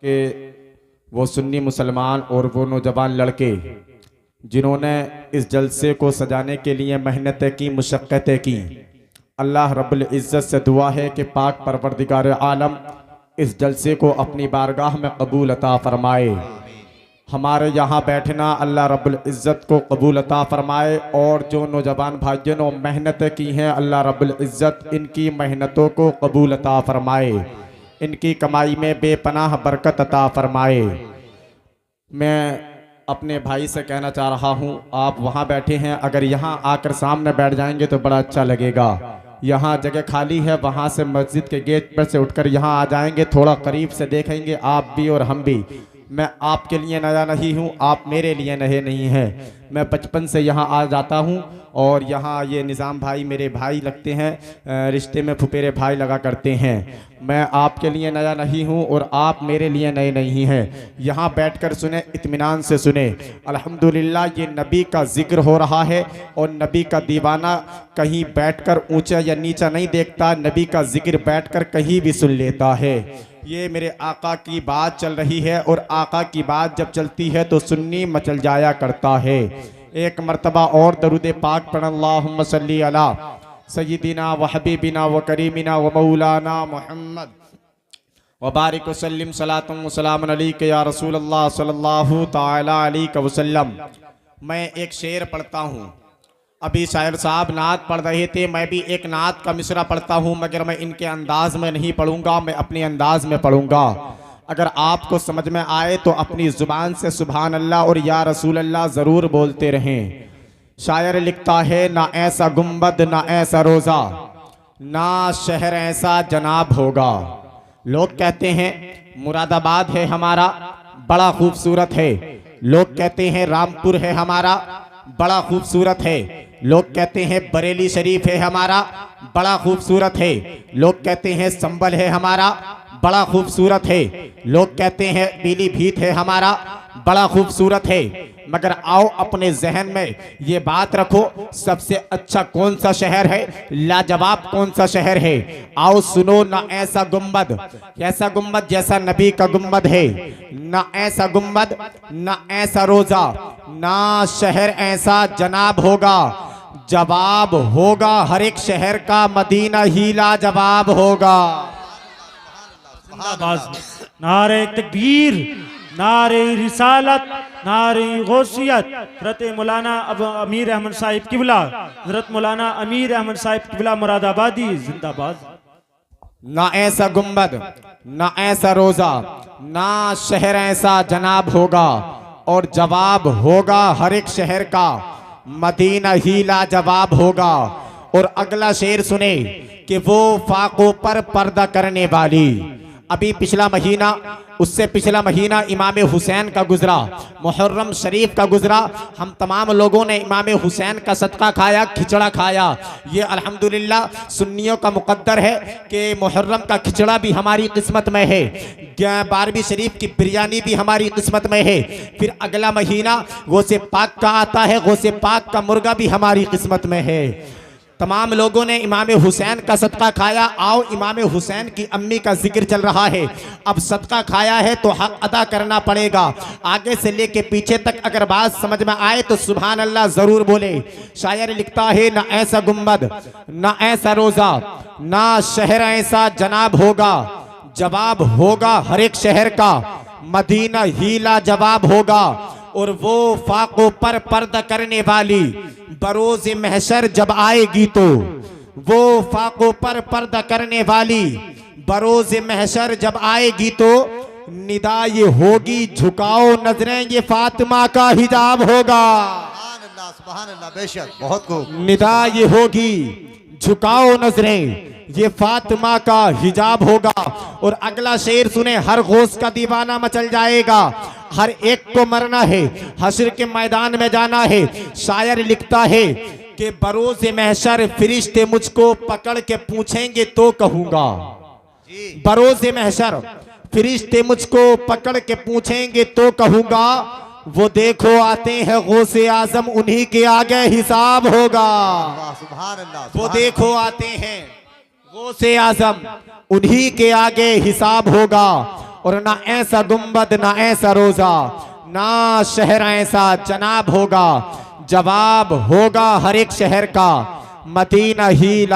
कि वो सुन्नी मुसलमान और वो नौजवान लड़के जिन्होंने इस जलसे को सजाने के लिए मेहनतें की, मुशक्क़तें की, अल्लाह रब्बुल इज़्ज़त से दुआ है कि पाक परवरदिगार आलम इस जलसे को अपनी बारगाह में कबूल अता फरमाए। हमारे यहाँ बैठना अल्लाह रब्बुल इज़्ज़त को कबूल अता फरमाए। और जो नौजवान भाइयों ने मेहनतें की हैं, अल्लाह रब्बुल इज़्ज़त इनकी मेहनतों को कबूल अता फरमाए, इनकी कमाई में बेपनाह बरकत अता फरमाए। मैं अपने भाई से कहना चाह रहा हूँ, आप वहाँ बैठे हैं, अगर यहाँ आकर सामने बैठ जाएंगे तो बड़ा अच्छा लगेगा। यहाँ जगह खाली है, वहाँ से मस्जिद के गेट पर से उठकर यहाँ आ जाएंगे, थोड़ा करीब से देखेंगे आप भी और हम भी। मैं आपके लिए नया नहीं हूँ, आप मेरे लिए नए नहीं हैं। मैं बचपन से यहाँ आ जाता हूँ और यहाँ ये निज़ाम भाई मेरे भाई लगते हैं, रिश्ते में फुफेरे भाई लगा करते हैं। मैं आपके लिए नया नहीं हूँ और आप मेरे लिए नए नहीं हैं। यहाँ बैठकर सुने, इत्मीनान से सुने। अल्हम्दुलिल्लाह ये नबी का जिक्र हो रहा है और नबी का दीवाना कहीं बैठकर ऊंचा या नीचा नहीं देखता, नबी का जिक्र बैठकर कहीं भी सुन लेता है। ये मेरे आका की बात चल रही है और आका की बात जब चलती है तो सुन्नी मचल जाया करता है। एक मर्तबा और दरूद पाक पढ़, अल्लाहुम्मा सल्ली अला सय्यिदिना व हबीबिना व करीमिना व मौलाना मुहम्मद व बारिक वसल्लिम सलातुम व सलामुन अलैका या रसूल अल्लाह सल्लल्लाहु तआला अलैहि वसल्लम। मैं एक शेर पढ़ता हूँ। अभी शायर साहब नात पढ़ रहे थे, मैं भी एक नात का मिसरा पढ़ता हूँ, मगर मैं इनके अंदाज में नहीं पढ़ूंगा, मैं अपने अंदाज में पढ़ूंगा। अगर आपको समझ में आए तो अपनी ज़ुबान से सुभान अल्लाह और या रसूल अल्लाह ज़रूर बोलते रहें। शायर लिखता है, ना ऐसा गुंबद ना ऐसा रोज़ा, ना शहर ऐसा जनाब होगा। लोग कहते हैं मुरादाबाद है हमारा, बड़ा खूबसूरत है। लोग कहते हैं रामपुर है हमारा, बड़ा खूबसूरत है। लोग कहते हैं बरेली शरीफ है हमारा, बड़ा खूबसूरत है। लोग कहते हैं संबल है हमारा, बड़ा खूबसूरत है। लोग कहते हैं पीलीभीत है हमारा, बड़ा खूबसूरत है। मगर आओ अपने जहन में ये बात रखो, सबसे अच्छा कौन सा शहर है, लाजवाब कौन सा शहर है। आओ सुनो, ना ऐसा गुंबद, ऐसा गुंबद जैसा नबी का गुंबद है, ना ऐसा गुंबद ना ऐसा रोजा, ना शहर ऐसा जनाब होगा। जवाब होगा हर एक शहर का, मदीना ही लाजवाब होगा। नारे तकबीर, नारे रिसालत, नारे गौसियत। हज़रत मौलाना अब अमीर अहमद साहिब किबला, हज़रत मौलाना अमीर अहमद साहिब किबला मुरादाबादी जिंदाबाद। ना ऐसा गुंबद ना ऐसा रोजा, ना शहर ऐसा जनाब होगा, और जवाब होगा हर एक शहर का, मदीना ही लाजवाब होगा। और अगला शेर सुने कि वो फाकों पर पर्दा करने वाली। अभी पिछला महीना, उससे पिछला महीना इमाम हुसैन का गुजरा, मुहर्रम शरीफ का गुजरा। हम तमाम लोगों ने इमाम हुसैन का सदका खाया, खिचड़ा खाया। ये अल्हम्दुलिल्लाह सुन्नियों का मुकद्दर है कि मुहर्रम का खिचड़ा भी हमारी किस्मत में है, 12वीं शरीफ की बिरयानी भी हमारी किस्मत में है। फिर अगला महीना गौसे पाक का आता है, गौसे पाक का मुर्गा भी हमारी किस्मत में है। तमाम लोगों ने इमाम हुसैन का सदका खाया। आओ इमाम हुसैन की अम्मी का जिक्र चल रहा है। अब सदका खाया है तो हक अदा करना पड़ेगा। आगे से लेके पीछे तक अगर बात समझ में आए तो सुभान अल्लाह जरूर बोले। शायर लिखता है, ना ऐसा गुंबद ना ऐसा रोजा, ना शहर ऐसा जनाब होगा। जवाब होगा हर एक शहर का, मदीना ही लाजवाब होगा। और वो फाकों पर पर्दा करने वाली बरोज महशर जब आएगी तो, वो फाकों पर पर्दा करने वाली बरोज महशर जब आएगी तो, निदा ये होगी झुकाओ नजरें, ये फातिमा का हिजाब होगा। सुभान अल्लाह, बेशक, बहुत खूब। निदा ये होगी झुकाओ नजरें, ये फातिमा का हिजाब होगा। और अगला शेर सुने, हर गौस का दीवाना मचल जाएगा, हर एक को मरना है, हश्र के मैदान में जाना है। शायर लिखता है कि बरोज़ महशर फरिश्ते मुझको पकड़ के पूछेंगे तो कहूंगा। बरोज़ महशर फरिश्ते मुझको पकड़ के पूछेंगे तो कहूंगा, वो देखो आते हैं गौसे आजम, उन्हीं के आगे हिसाब होगा। सुभान अल्लाह, वो देखो आते हैं गौसे आजम, उन्हीं के आगे हिसाब होगा। और ना ऐसा गुंबद ना ऐसा रोजा, ना शहर ऐसा जनाब होगा, जवाब होगा हर एक शहर का मदीना ही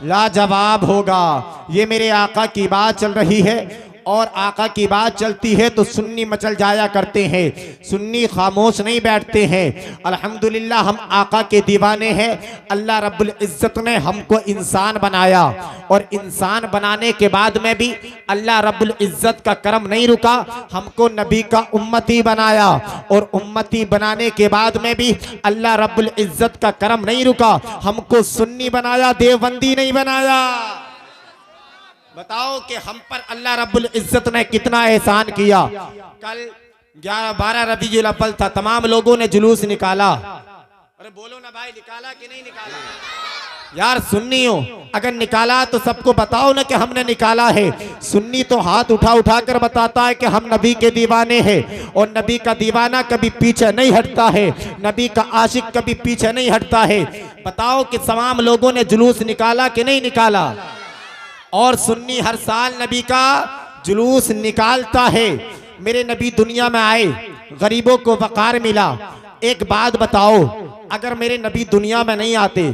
ला जवाब होगा। ये मेरे आका की बात चल रही है, और आका की बात चलती है तो सुन्नी मचल जाया करते हैं, सुन्नी खामोश नहीं बैठते हैं। अल्हम्दुलिल्लाह हम आका के दीवाने हैं। अल्लाह रब्बुल इज़्ज़त ने हमको इंसान बनाया, और इंसान बनाने के बाद में भी अल्लाह रब्बुल इज़्ज़त का करम नहीं रुका, हमको नबी का उम्मती बनाया, और उम्मती बनाने के बाद में भी अल्लाह रब्बुल इज़्ज़त का करम नहीं रुका, हमको सुन्नी बनाया, देवबंदी नहीं बनाया। बताओ कि हम पर अल्लाह रब्बुल इज़्ज़त ने कितना एहसान किया। कल 11-12 रबीउल अव्वल था, तमाम लोगों ने जुलूस निकाला। अरे बोलो ना भाई, निकाला कि नहीं निकाला? यार सुन्नी हो, अगर निकाला तो सबको बताओ ना कि हमने निकाला है। सुन्नी तो हाथ उठा कर बताता है कि हम नबी के दीवाने हैं, और नबी का दीवाना कभी पीछे नहीं हटता है, नबी का आशिक कभी पीछे नहीं हटता है। बताओ कि तमाम लोगों ने जुलूस निकाला कि नहीं निकाला? और सुन्नी हर साल नबी का जुलूस निकालता है। मेरे नबी दुनिया में आए, गरीबों को वक़ार मिला। एक बात बताओ, अगर मेरे नबी दुनिया में नहीं आते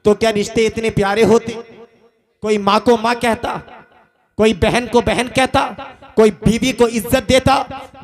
तो क्या रिश्ते इतने प्यारे होते? कोई माँ को माँ कहता, कोई बहन को बहन कहता, कोई बीवी को इज्जत देता।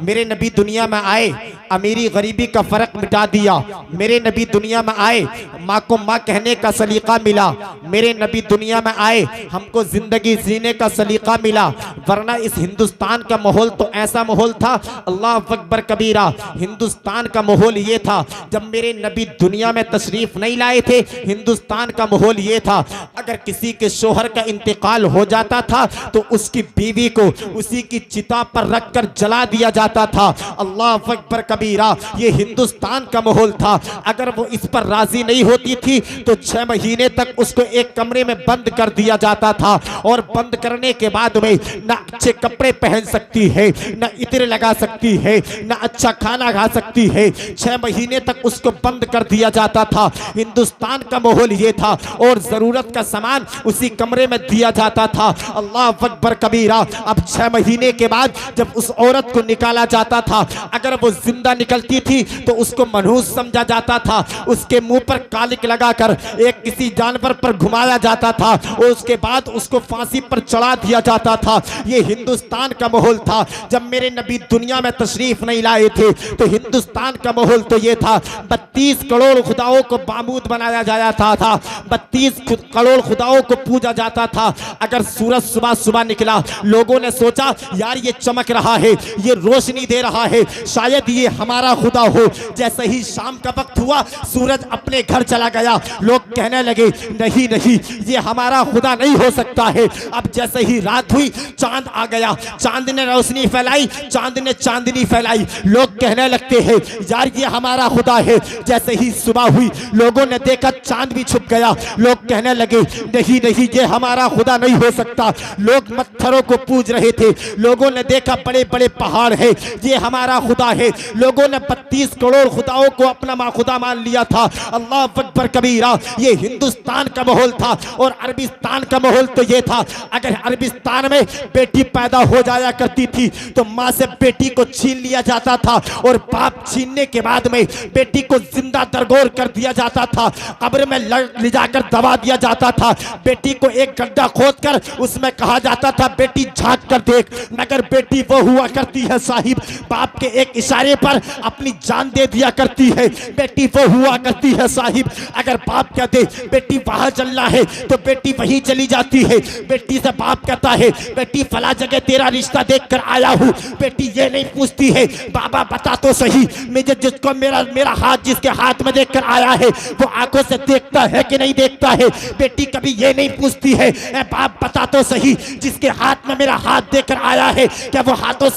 मेरे नबी दुनिया में आए, अमीरी गरीबी का फर्क मिटा दिया। मेरे नबी दुनिया में आए, माँ को माँ कहने का सलीका मिला। मेरे नबी दुनिया में आए, हमको जिंदगी जीने का सलीका मिला। वरना इस हिंदुस्तान का माहौल तो ऐसा माहौल था, अल्लाह अकबर कबीरा। हिंदुस्तान का माहौल ये था, जब मेरे नबी दुनिया में तशरीफ नहीं लाए थे, हिंदुस्तान का माहौल ये था, अगर किसी के शोहर का इंतकाल हो जाता था तो उसकी बीवी को उसी की चिता पर रखकर जला दिया जाता था। अल्लाह अकबर कबीरा, ये हिंदुस्तान का माहौल था। अगर वो इस पर राजी नहीं होती थी तो 6 महीने तक उसको एक कमरे में बंद कर दिया जाता था, और बंद करने के बाद में ना अच्छे कपड़े पहन सकती है, ना इत्र लगा सकती है, ना अच्छा खाना खा सकती है। 6 महीने तक उसको बंद कर दिया जाता था। हिंदुस्तान का माहौल ये था, और जरूरत का सामान उसी कमरे में दिया जाता था। अल्लाह अकबर कबीरा। अब 6 महीने के बाद जब उस औरत को निकाला जाता था, अगर वो जिंदा निकलती थी तो उसको मनहूस समझा जाता था। उसके मुंह पर कालिक लगाकर एक किसी जानवर पर घुमाया जाता था, और उसके बाद उसको फांसी पर चढ़ा दिया जाता था। ये हिंदुस्तान का माहौल था। जब मेरे नबी दुनिया में तशरीफ नहीं लाए थे तो हिंदुस्तान का माहौल तो ये था, 32 करोड़ खुदाओं को बामूद बनाया जाता था, 32 करोड़ खुदाओं को पूजा जाता था। अगर सूरज सुबह सुबह निकला, लोगों ने सोचा यार ये चमक रहा है, ये रोशनी दे रहा है, शायद ये हमारा खुदा हो। जैसे ही शाम का वक्त हुआ, सूरज अपने घर चला गया। लोग कहने लगे नहीं नहीं, ये हमारा खुदा नहीं हो सकता है। अब जैसे ही रात हुई, चांद आ गया, चांद ने रोशनी फैलाई, चांद ने चांदनी फैलाई। लोग कहने लगते हैं यार ये हमारा खुदा है। जैसे ही सुबह हुई, लोगों ने देखा चांद भी छुप गया। लोग कहने लगे नहीं नहीं, ये हमारा खुदा नहीं हो सकता। लोग पत्थरों को पूज रहे थे। लोगों ने देखा बड़े बड़े पहाड़ है, ये हमारा खुदा है। लोगों ने 32 करोड़ खुदाओं को अपना खुदा मान लिया था। अल्लाह अकबर कबीरा। ये हिंदुस्तान का माहौल था। और अरबिस्तान का माहौल तो ये था, अगर अरबिस्तान में बेटी पैदा हो जाया करती थी तो माँ से बेटी को छीन लिया जाता था, और बाप छीनने के बाद में बेटी को जिंदा दरगोर कर दिया जाता था, कब्र में ले जाकर दबा दिया जाता था। बेटी को एक गड्ढा खोदकर उसमें कहा जाता था बेटी झांक कर देख, मगर बेटी वो हुआ करती है साहिब, बाप के एक इशारे पर अपनी जान दे दिया करती है। बेटी वो हुआ करती है साहिब, अगर बाप कहते बेटी वहां चलना है तो बेटी वहीं चली जाती है। बेटी से बाप कहता है बेटी फला जगह तेरा रिश्ता देखकर आया हूँ, बेटी ये नहीं पूछती है बाबा बता तो सही, मुझे जिसको मेरा हाथ जिसके हाथ में देखकर आया है वो आंखों से देखता है कि नहीं देखता है। बेटी कभी ये नहीं पूछती है बाप बता तो सही, जिसके हाथ में मेरा हाथ देखकर आया है कि वो हाथों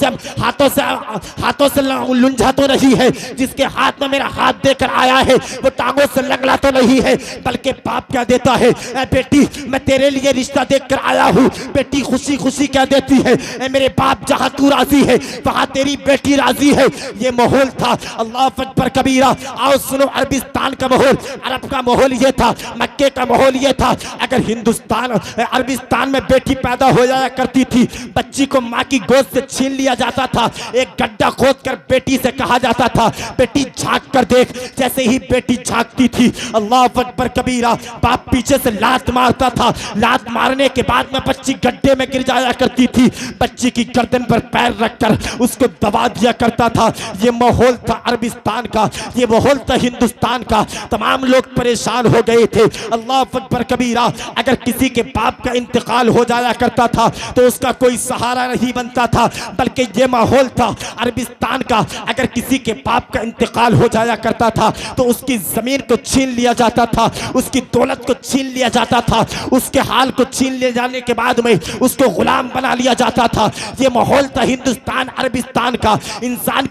से लुंझा तो नहीं है, जिसके हाथ में मेरा हाथ देकर आया है वो टांगों से लंगड़ा तो नहीं है, बल्कि बाप क्या देता है, ए बेटी मैं तेरे लिए रिश्ता देखकर आया हूँ। बेटी खुशी खुशी क्या देती है, ए मेरे बाप जहाँ तू राजी है वहाँ तेरी बेटी राजी है। ये माहौल था। अल्लाह अकबर कबीरा। आओ सुनो, अरबिस्तान का माहौल, अरब का माहौल ये था, मक्के का माहौल ये था। अगर हिंदुस्तान अरबिस्तान में बेटी पैदा हो जाया करती थी, बच्ची को माँ की गोद से छीन लिया जाता था, एक गड्ढा खोद कर बेटी से कहा जाता था बेटी झांक कर देख। जैसे ही बेटी झांकती थी, अल्लाह अकबर कबीरा, बाप पीछे से लात मारता था। लात मारने के बाद में बच्ची गड्ढे में गिर जाया करती थी, बच्ची की गर्दन पर पैर रखकर उसको दबा दिया करता था। ये माहौल था अरबिस्तान का, ये माहौल था हिंदुस्तान का। तमाम लोग परेशान हो गए थे। अल्लाह अकबर कबीरा। अगर किसी के बाप का इंतकाल हो जाया करता था तो उसका कोई सहारा नहीं बनता था, बल्कि ये माहौल था अरबिस्तान का। अगर किसी के बाप का इंतकाल हो जाया करता था तो उसकी जमीन को छीन लिया जाता था, उसकी दौलत को छीन लिया जाता था, उसके हाल को छीन ले जाने के बाद में उसको गुलाम बना लिया जाता था। ये माहौल था हिंदुस्तान अरबिस्तान का। इंसान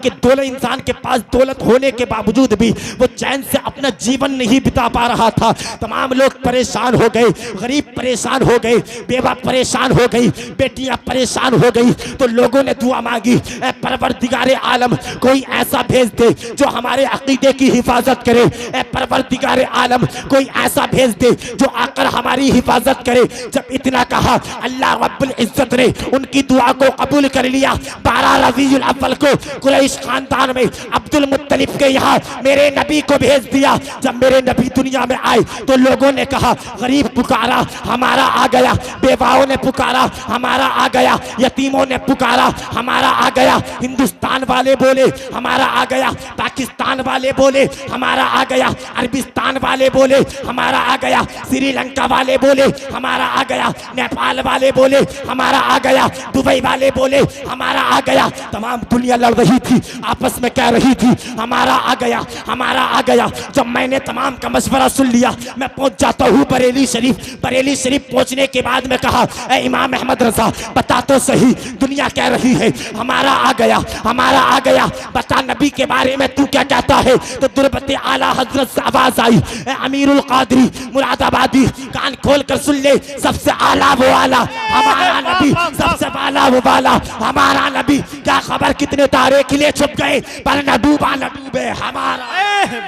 के पास दौलत होने के बावजूद भी वो चैन से अपना जीवन नहीं बिता पा रहा था। तमाम लोग परेशान हो गए, गरीब परेशान हो गए, बेवा परेशान हो गई, बेटियां परेशान हो गई। तो लोगों ने दुआ मांगी, ऐ परवरदिगारे आलम कोई ऐसा भेज दे जो हमारे अकीदे की हिफाजत करे। ऐ परवरदिगारे आलम कोई ऐसा भेज दे जो आकर हमारी हिफाजत करे। जब इतना कहा, अल्लाह रब्बुल इज्जत ने उनकी दुआ को कबूल कर लिया। 12 रबीउल अव्वल को कुरैश खानदान में अब्दुल मुत्तलिब के यहाँ मेरे नबी को भेज दिया। जब मेरे नबी दुनिया में आए तो लोगों ने कहा, गरीब पुकारा हमारा आ गया, बेवाओं ने पुकारा हमारा आ गया, यतीमों ने पुकारा हमारा आ गया। हिंदुस्तान वाले बोले हमारा आ गया, पाकिस्तान वाले बोले हमारा आ गया, अरबिस्तान वाले बोले हमारा आ गया, श्रीलंका वाले बोले हमारा आ गया, नेपाल वाले बोले हमारा आ गया, दुबई वाले बोले हमारा आ गया। तमाम दुनिया लड़ रही थी, आपस में कह रही थी हमारा आ गया, हमारा आ गया। जब मैंने तमाम का मशवरा सुन लिया, मैं पहुंच जाता हूँ बरेली शरीफ। बरेली शरीफ पहुंचने के बाद में कहा, ए इमाम अहमद रजा बता तो सही, दुनिया कह रही है हमारा आ गया, हमारा आ गया, बता नबी के बारे में तू क्या कहता है। तो दुर्बते आला हजरत से आवाज आई, ए अमीरुल कादरी मुरादाबादी कान खोल कर सुन ले, सबसे आला वो आला हमारा नबी, सबसे वाला वो वाला हमारा नबी। क्या खबर कितने तारे खिले छुप गए पर न डूबा न डूबे हमारा।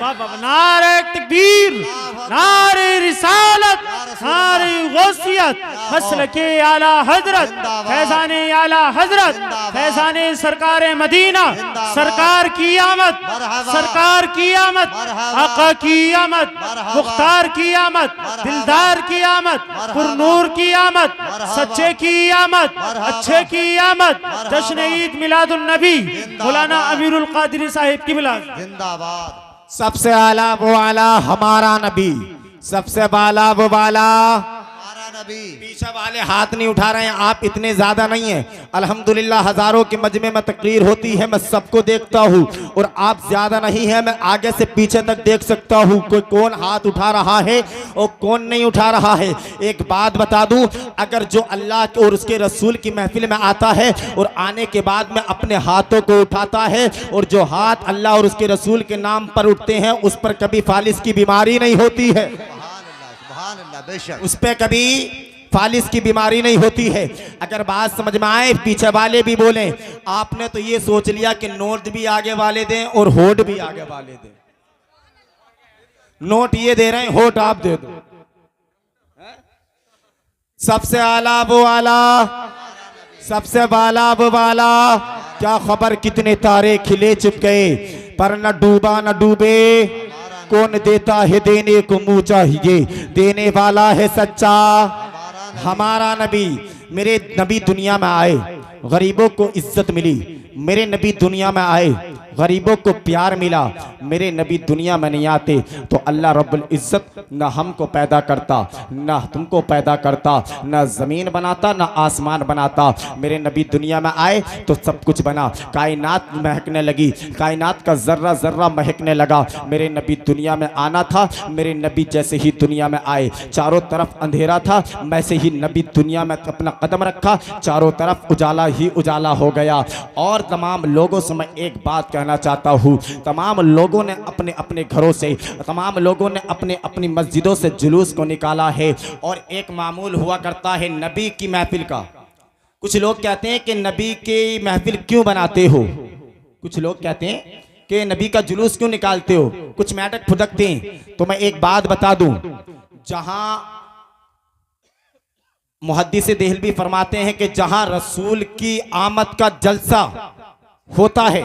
बाबा नारे तकबीर, नारे रिसालत, नारे गौसियत, मसलके आला हजरत, फैजाने आला हजरत, फैजाने सरकार मदीना, सरकार की आमद, सरकार की आमद, आका की आमद, मुख्तार की आमद, दिलदार की आमद, पुरनूर की आमद, सच्चे की आमद, अच्छे की आमद। जश्न ईद मिलादुन नबी मौलाना अमीरुल कादरी साहिब किबला जिंदाबाद। सबसे आला वो आला हमारा नबी, सबसे वाला वो वाला हमारा नबी। पीछे वाले हाथ नहीं उठा रहे हैं, आप इतने ज्यादा नहीं हैं। अल्हम्दुलिल्लाह हजारों के मजमे में तकरीर होती है, मैं सबको देखता हूँ और आप ज्यादा नहीं है। मैं आगे से पीछे तक देख सकता हूँ कोई कौन हाथ उठा रहा है और कौन नहीं उठा रहा है। एक बात बता दूं, अगर जो अल्लाह और उसके रसूल की महफिल में आता है और आने के बाद में अपने हाथों को उठाता है, और जो हाथ अल्लाह और उसके रसूल के नाम पर उठते हैं उस पर कभी फालिस की बीमारी नहीं होती है, सुभान अल्लाह, बेशक। उस पे कभी फालिस की बीमारी नहीं होती है। अगर बात समझ में आए, पीछे वाले भी बोले, आपने तो ये सोच लिया कि नोट भी आगे वाले दें और होठ भी आगे वाले दें। नोट ये दे रहे हैं, होठ आप दे दो। सबसे आला वो आला, सबसे वाला वो वाला। क्या खबर कितने तारे खिले चुप गए पर न डूबा न डूबे। कौन देता है देने को मुंह चाहिए, देने वाला है सच्चा हमारा नबी। मेरे नबी दुनिया में आए, गरीबों को इज्जत मिली। मेरे नबी दुनिया में आए, गरीबों को प्यार मिला। मेरे नबी दुनिया में नहीं आते तो अल्लाह रब्बुल इज़्ज़त ना हमको पैदा करता, ना तुमको पैदा करता, ना ज़मीन बनाता, ना आसमान बनाता। मेरे नबी दुनिया में आए तो सब कुछ बना। कायनात महकने लगी, कायनात का ज़र्रा ज़र्रा महकने लगा। मेरे नबी दुनिया में आना था। मेरे नबी जैसे ही दुनिया में आए, चारों तरफ अंधेरा था। वैसे ही नबी दुनिया में अपना कदम रखा, चारों तरफ उजाला ही उजाला हो गया। और तमाम लोगों से मैं एक बात कहना चाहता हूँ, तमाम लोगों ने अपने अपने घरों से, तमाम लोगों ने अपने अपनी मस्जिदों से जुलूस को निकाला है। और एक मामूल हुआ करता है नबी की महफिल का। कुछ लोग कहते हैं कि नबी की महफिल क्यों बनाते हो, कुछ लोग कहते हैं कि नबी का जुलूस क्यों निकालते हो, कुछ नाटक फुदकते हैं। तो मैं एक बात बता दूं, जहां मुहद्दिस देहलवी फरमाते हैं कि जहां रसूल की आमद का जलसा होता है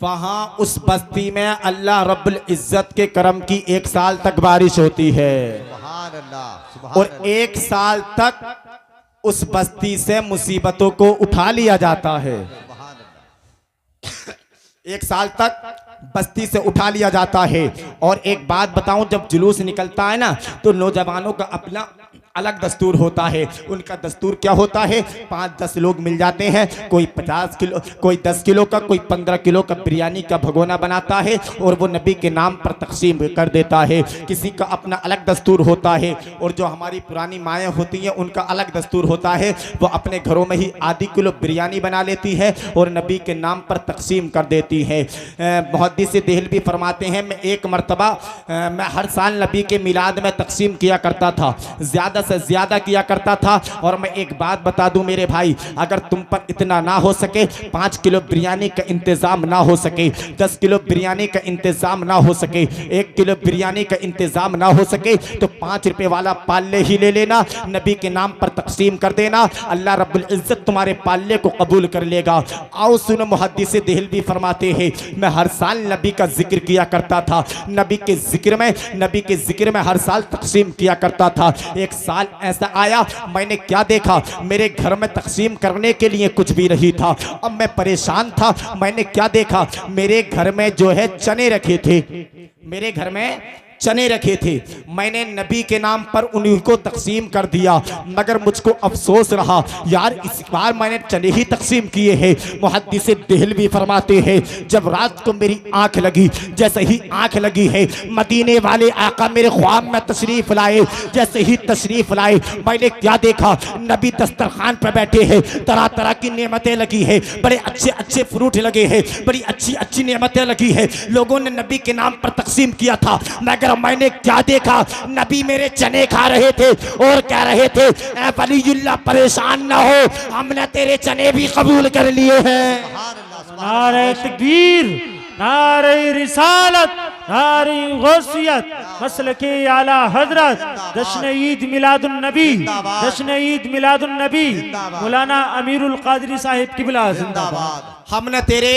वहां उस बस्ती में अल्लाह रब्बुल इज़्ज़त के करम की 1 साल तक बारिश होती है। सुभान अल्लाह, सुभान और 1 साल तक उस बस्ती से मुसीबतों को उठा लिया जाता है। सुभान अल्लाह। 1 साल तक बस्ती से उठा लिया जाता है। और एक बात बताऊं, जब जुलूस निकलता है ना तो नौजवानों का अपना अलग दस्तूर होता है। उनका दस्तूर क्या होता है, 5-10 लोग मिल जाते हैं, कोई 50 किलो, कोई 10 किलो का, कोई 15 किलो का बिरयानी का भगोना बनाता है और वो नबी के नाम पर तकसीम कर देता है। किसी का अपना अलग दस्तूर होता है। और जो हमारी पुरानी माएँ होती हैं उनका अलग दस्तूर होता है, वो अपने घरों में ही आधी किलो बिरयानी बना लेती है और नबी के नाम पर तकसीम कर देती है। मुहद्दिस देहलवी फरमाते हैं, मैं एक मरतबा मैं हर साल नबी के मिलाद में तकसीम किया करता था, ज़्यादा से ज़्यादा किया करता था। और मैं एक बात बता दूं मेरे भाई, अगर तुम पर इतना ना हो सके, 5 किलो बिरयानी का इंतज़ाम ना हो सके, 10 किलो बिरयानी का इंतज़ाम ना हो सके, 1 किलो बिरयानी का इंतज़ाम ना हो सके तो 5 रुपए वाला पाले ही ले लेना, नबी के नाम पर तकसीम कर देना। अल्लाह रब्बुल इज़्ज़त तुम्हारे पाले को कबूल कर लेगा। आओ सुनो, मुहद्दिस देहलवी फरमाते हैं, मैं हर साल नबी का जिक्र किया करता था, नबी के जिक्र में हर साल तकसीम किया करता था। एक साल ऐसा आया, मैंने क्या देखा, मेरे घर में तकसीम करने के लिए कुछ भी नहीं था। अब मैं परेशान था, मैंने क्या देखा, मेरे घर में जो है चने रखे थे, मेरे घर में चने रखे थे, मैंने नबी के नाम पर उन्हीं को तकसीम कर दिया। मगर मुझको अफसोस रहा, यार इस बार मैंने चने ही तकसीम किए हैं। मुहद्दिस देहलवी फरमाते हैं, जब रात को मेरी आंख लगी, जैसे ही आंख लगी है, मदीने वाले आका मेरे ख्वाब में तशरीफ लाए। जैसे ही तशरीफ लाए, मैंने क्या देखा, नबी दस्तरखान पर बैठे हैं, तरह तरह की नेमतें लगी है, बड़े अच्छे अच्छे फ्रूट लगे हैं, बड़ी अच्छी अच्छी नेमतें लगी है। लोगों ने नबी के नाम पर तकसीम किया था, मगर मैंने क्या देखा, नबी मेरे चने खा रहे थे और कह रहे थे, ऐ वलीयुल्लाह परेशान ना हो, हमने तेरे चने भी कबूल कर लिए हैं। सुभान अल्लाह, सुभान नारे तकबीर, नारे रिसालत, नारे गौसियत, मसलके आला हजरत, जश्न ईद मिलादुन नबी, जश्न ईद मिलादुन नबी, मौलाना अमीरुल कादरी साहिब किबला जिंदाबाद। हमने तेरे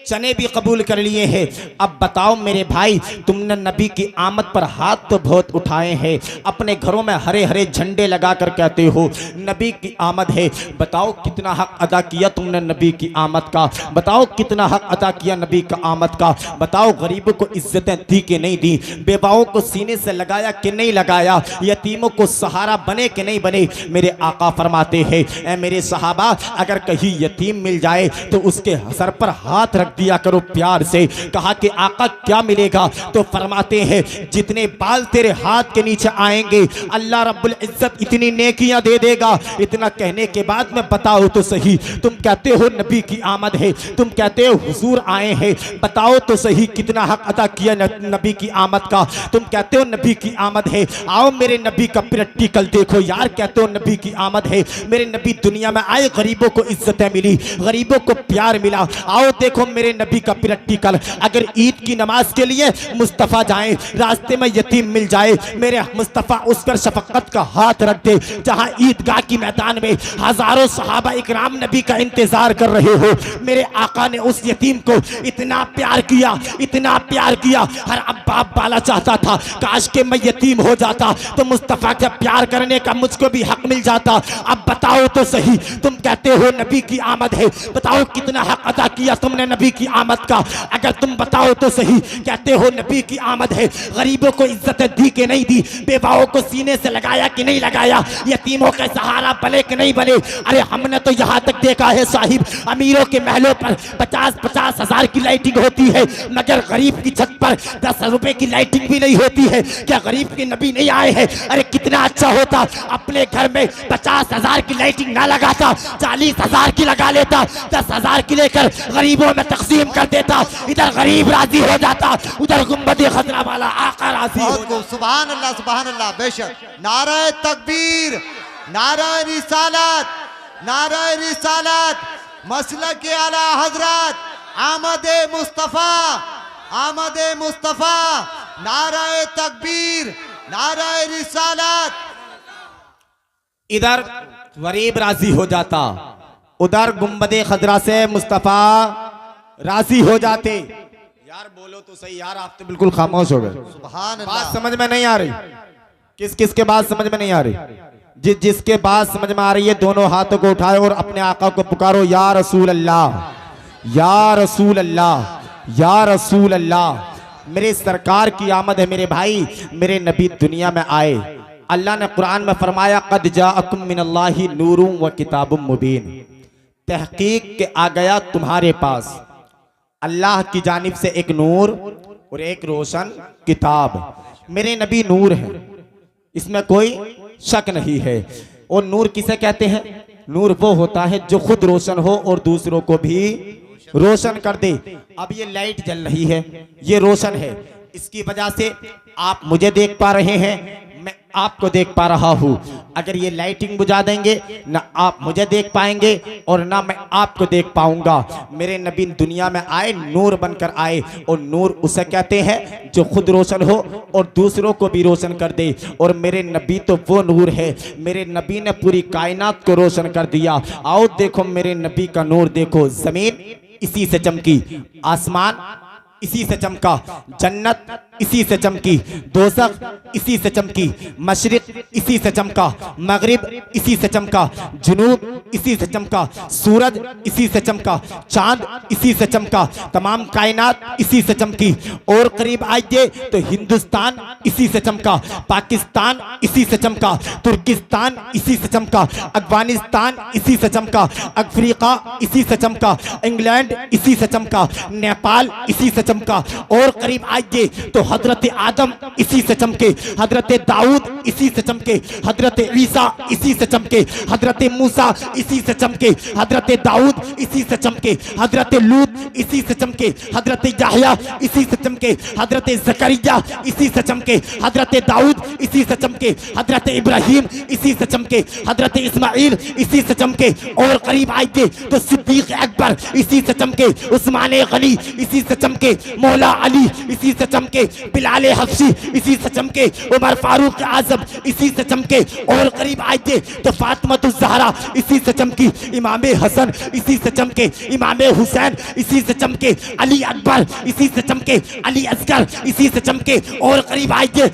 चने भी कबूल कर लिए हैं। अब बताओ मेरे भाई, तुमने नबी की आमद पर हाथ तो बहुत उठाए हैं, अपने घरों में हरे हरे झंडे लगा कर कहते हो नबी की आमद है। बताओ कितना हक अदा किया तुमने नबी की आमद का, बताओ कितना हक अदा किया नबी का आमद का। बताओ गरीबों को इज्जतें दी कि नहीं दी, बेवाओं को सीने से लगाया कि नहीं लगाया, यतीमों को सहारा बने कि नहीं बने। मेरे आका फरमाते हैं, ऐ मेरे सहाबा, अगर कहीं यतीम मिल जाए तो उसके सर पर हाथ रख दिया करो प्यार से। कहा कि आका क्या मिलेगा, तो फरमाते हैं जितने बाल तेरे हाथ के नीचे आएंगे अल्लाह रब्बुल इज्जत इतनी नेकियां दे देगा। इतना कहने के बाद में बताओ तो सही, तुम कहते हो नबी की आमद है, तुम कहते हो हुजूर आए हैं, बताओ तो सही कितना हक अदा किया नबी की आमद का। तुम कहते हो नबी की आमद है, आओ मेरे नबी का प्रैक्टिकल देखो यार। कहते हो नबी की आमद है, मेरे नबी दुनिया में आए, गरीबों को इज्जतें मिली, गरीबों को प्यार मिला। आओ देखो मेरे नबी का प्रैक्टिकल। अगर ईद की नमाज के लिए मुस्तफ़ा जाए, रास्ते में यतीम मिल जाए, मेरे मुस्तफ़ा उस पर शफकत का हाथ रख दे। जहां ईदगाह की मैदान में हजारों सहाबा इकराम नबी का इंतजार कर रहे हो, मेरे आका ने उस यतीम को इतना प्यार किया, इतना प्यार किया। हर अब बाप बाला चाहता था काश के मैं यतीम हो जाता तो मुस्तफ़ा के प्यार करने का मुझको भी हक मिल जाता। अब बताओ तो सही, तुम कहते हो नबी की आमद है, बताओ कितना हक अदा किया तुमने नबी की आमद का, अगर तुम बताओ तो सही। कहते हो नबी की आमद है, गरीबों को इज्जत दी कि नहीं दी, बेवाओं को सीने से लगाया कि नहीं लगाया, यतीमों का सहारा बने कि नहीं बने। अरे हमने तो यहाँ तक देखा है साहिब, अमीरों के महलों पर 50-50 हजार की लाइटिंग होती है, मगर गरीब की छत पर 10 रुपए की लाइटिंग भी नहीं होती है। क्या गरीब के नबी नहीं आए हैं? अरे कितना अच्छा होता अपने घर में 50 हजार की लाइटिंग ना लगाता, 40 हजार की लगा लेता, 10 हजार की लेकर गरीबों में तकसीम कर देता। इधर गरीब राजी हो जाता, उधर गुम्बद खतरा वाला आका राजी हो बहुत खूब, सुभान अल्लाह सुभान अल्लाह। बेशक नारे तकबीर, नारे रिसालत, नारे रिसालत, मसलक के आला हजरत आमद मुस्तफ़ा, आमद मुस्तफ़ा, नारे तकबीर, नारे रिसालत। इधर गरीब राजी हो जाता, उधर गुम्बदे खजरा से मुस्तफा राजी हो जाते। यार बोलो तो सही यार, आप तो बिल्कुल खामोश हो गए। सुभान बात अल्लाह। समझ में नहीं आ रही? किस किस के बात समझ में नहीं आ रही? जिसके बात समझ में आ रही है दोनों हाथों को उठाओ और अपने आका को पुकारो, या रसूल अल्लाह, या रसूल अल्लाह, या रसूल अल्लाह। मेरे सरकार की आमद है मेरे भाई, मेरे नबी दुनिया में आए। अल्लाह ने कुरान में फरमाया, कद जाअकुम मिनल्लाहि नूरुम व किताबुम मुबीन, तहकीक के आ गया तुम्हारे पास अल्लाह की जानिब से एक नूर और एक रोशन किताब। मेरे नबी नूर हैं, इसमें कोई शक नहीं है। और नूर किसे कहते हैं? नूर वो होता है जो खुद रोशन हो और दूसरों को भी रोशन कर दे। अब ये लाइट जल रही है, ये रोशन है, इसकी वजह से आप मुझे देख पा रहे हैं, मैं आपको देख पा रहा हूं। अगर ये लाइटिंग बुझा देंगे, ना आप मुझे देख पाएंगे और ना मैं आपको देख पाऊंगा। मेरे नबी दुनिया में आए, नूर बनकर आए, और नूर उसे कहते हैं जो खुद रोशन हो और दूसरों को भी रोशन कर दे। और मेरे नबी तो वो नूर है, मेरे नबी ने पूरी कायनात को रोशन कर दिया। आओ देखो मेरे नबी का नूर देखो, जमीन इसी से चमकी, आसमान इसी से चमका, जन्नत इसी से चमकी, दोज़ख इसी से चमकी, मशरिक इसी से चमका, मगरिब इसी से चमका, जुनूब इसी से चमका, सूरज इसी से चमका, चांद इसी से चमका, तमाम कायनात इसी से चमकी। और करीब आइए तो हिंदुस्तान इसी से चमका, पाकिस्तान इसी से चमका, तुर्किस्तान इसी से चमका, अफगानिस्तान इसी से चमका, अफ्रीका इसी से चमका, इंग्लैंड इसी से चमका, नेपाल इसी से चमका। और करीब आइए तो हजरत आदम इसी से चमके, हजरत दाऊद इसी से चमके, हजरत ईसा इसी से चमके, हजरत मूसा इसी से चमके, हजरत दाऊद इसी से चमके, हजरत लूत इसी से चमके, हजरत याहया इसी से चमके, हजरत जकरिया इसी से चमके, हजरत दाऊद इसी से चमके, हजरत इब्राहिम इसी से चमके, हजरत इस्माइल इसी से चमके। और करीब आइए तो सिद्दीक अकबर इसी से चमके, उस्मान गनी इसी से चमके, मौला अली इसी से चमके, बिलाल हफ्सी इसी से चमके, उमर फारूक आजम इसी से चमके। और करीब आइए तो फातिमा ज़हरा इसी से चमकी, इमाम हसन इसी से चमके, इमाम हुसैन इसी से चमके, अली अकबर इसी से चमके, अली असगर इसी से चमके। और करीब आइए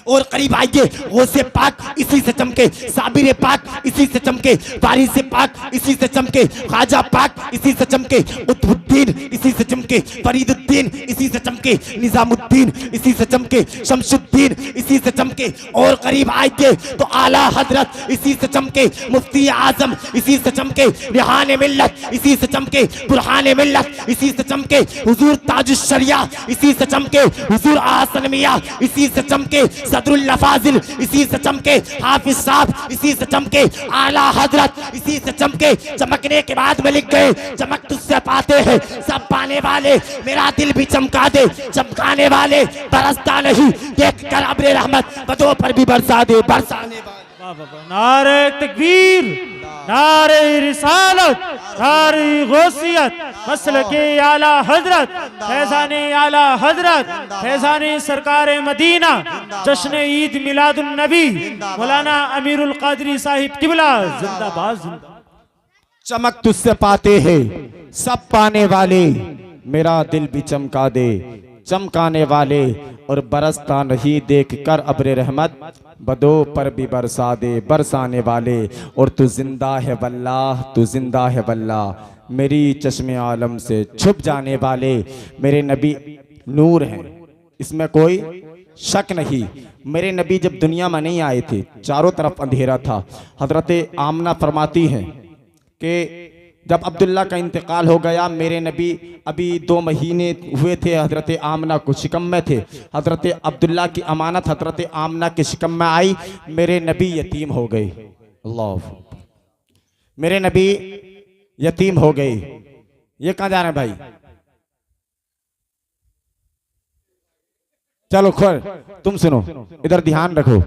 और करीब आइए गौसे पाक इसी से चमके, साबिर पाक इसी से चमके, वारिस पाक इसी से चमके, ख्वाजा पाक इसी से चमके, कुतुबुद्दीन इसी से चमके, फरीदुद्दीन इसी से चमके, निजामुद्दीन इसी से चमके, शमसुद्दीन इसी से चमके। और करीब आइए तो आला हजरत इसी से चमके, मुफ्ती आजम इसी से चमके, रिहान मिल्लत इसी से चमके, बुरहान मिल्लत इसी से चमके, हुजूर ताजुश शरिया इसी से चमके, हुजूर आसन मियां इसी से चमके, सदरुल फाजिल इसी से चमके, हाफिज साहब इसी से चमके, आला हजरत इसी से चमके। चमकने के बाद में लिख गए, चमक तुझसे पाते हैं सब पाने वाले, मेरा दिल भी चमका दे, चमकाने वाले बरसता नहीं, देख कर अब्रे रहमत बदों पर भी बरसा दे, बरसाने वाले। नारे तकबीर, नारे रिसालत, नारे गौसियत, मसलके आला हजरत, फैज़ाने आला हजरत, फैज़ाने सरकारे मदीना, जश्न ईद मिलादुन नबी, मौलाना अमीरुल कादरी साहिब किबला जिंदाबाद जिंदाबाद। चमक तुझसे पाते हैं सब पाने वाले, मेरा दिल भी चमका दे, चमकाने वाले, और बरसता नहीं देख कर अब्र रहमत, बदो पर भी बरसा दे बरसाने वाले। और तू जिंदा है वल्लाह, तू जिंदा है वल्लाह, मेरी चश्मे आलम से छुप जाने वाले। मेरे नबी नूर हैं, इसमें कोई शक नहीं। मेरे नबी जब दुनिया में नहीं आए थे, चारों तरफ अंधेरा था। हजरत आमना फरमाती हैं कि जब अब्दुल्ला का इंतकाल हो गया, मेरे नबी अभी 2 महीने हुए थे, हजरत आमना को शिकम में थे। हजरत अब्दुल्ला की अमानत हजरत आमना के शिकम में आई, मेरे नबी यतीम हो गए। अल्लाह, मेरे नबी यतीम हो गए। ये कहाँ जा रहे हैं भाई? चलो खोर, तुम सुनो, इधर ध्यान रखो।